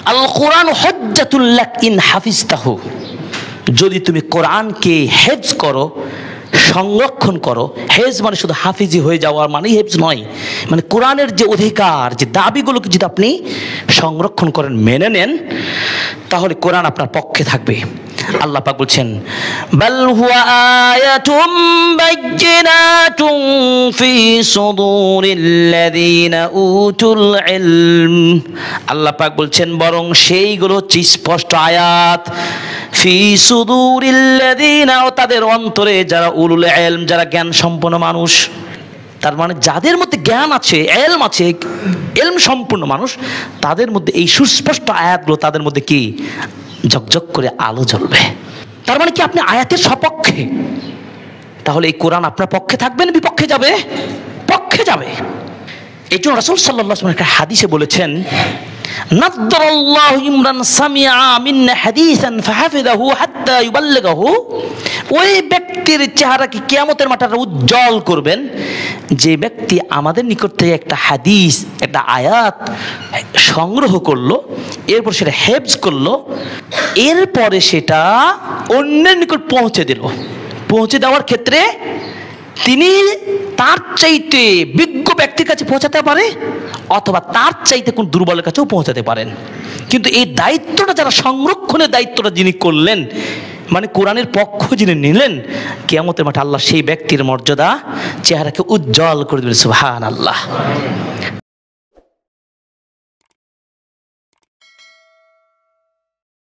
আল কোরআন হুজ্জাতুল lakh in হাফিজতাহু, যদি তুমি কোরআনকে হেফজ করো, সংরক্ষণ করো। হেফজ মানে শুধু হাফিজি হয়ে যাওয়ার মানে হেফজ নয়, মানে কোরআনের যে অধিকার, যে দাবিগুলোকে যদি আপনি সংরক্ষণ করেন, মেনে নেন, তাহলে কোরআন আপনার পক্ষে থাকবে। আল্লাহ পাক বলছেন, বাল হুয়া আয়াতুম বাইয়িনাতুন ফি সুদুরিল্লাযিনা উতুল ইলম। আল্লাহ পাক বলছেন বরং সেইগুলো হচ্ছে স্পষ্ট আয়াত, ফি সুদুরিল্লাযিনা, তাদের অন্তরে যারা উলুল ইলম, যারা জ্ঞান সম্পন্ন মানুষ। তার মানে যাদের মধ্যে জ্ঞান আছে, এলম আছে, এলম সম্পূর্ণ মানুষ, তাদের মধ্যে এই সুস্পষ্ট আয়াতগুলো তাদের মধ্যে কি ঝকঝক করে আলো জ্বলবে। তার মানে কি আপনি আয়াতের সপক্ষে? তাহলে এই কোরআন আপনার পক্ষে থাকবে না বিপক্ষে যাবে? পক্ষে যাবে। এই জন্য রাসূল সাল্লাল্লাহু আলাইহি ওয়াসাল্লাম একটা হাদিসে বলেছেন, নাদ্দারাল্লাহু ইমরান সামিআ মিন্না হাদিসান ফাহাফিযাহু হাত্তা ইউবাল্লিগাহু। ওই ব্যক্তির চেহারাকে কিয়ামতের মাঠে উজ্জ্বল করবেন যে ব্যক্তি আমাদের নিকট থেকে একটা হাদিস, একটা আয়াত সংগ্রহ করলো, এরপর সেটা হেফজ করলো, এরপরে সেটা অন্যের নিকট পৌঁছে দিল। পৌঁছে দেওয়ার ক্ষেত্রে তিনি তার চাইতে বিজ্ঞ ব্যক্তির কাছে পৌঁছাতে পারে, অথবা তার চাইতে কোন দুর্বলের কাছেও পৌঁছাতে পারেন। কিন্তু এই দায়িত্বটা, যারা সংরক্ষণের দায়িত্বটা যিনি করলেন, মানে কোরআনের পক্ষ যিনি নিলেন, কিয়ামতের মাঠে আল্লাহ সেই ব্যক্তির মর্যাদা, চেহারাকে উজ্জ্বল করে দেবেন। সুবহানাল্লাহ।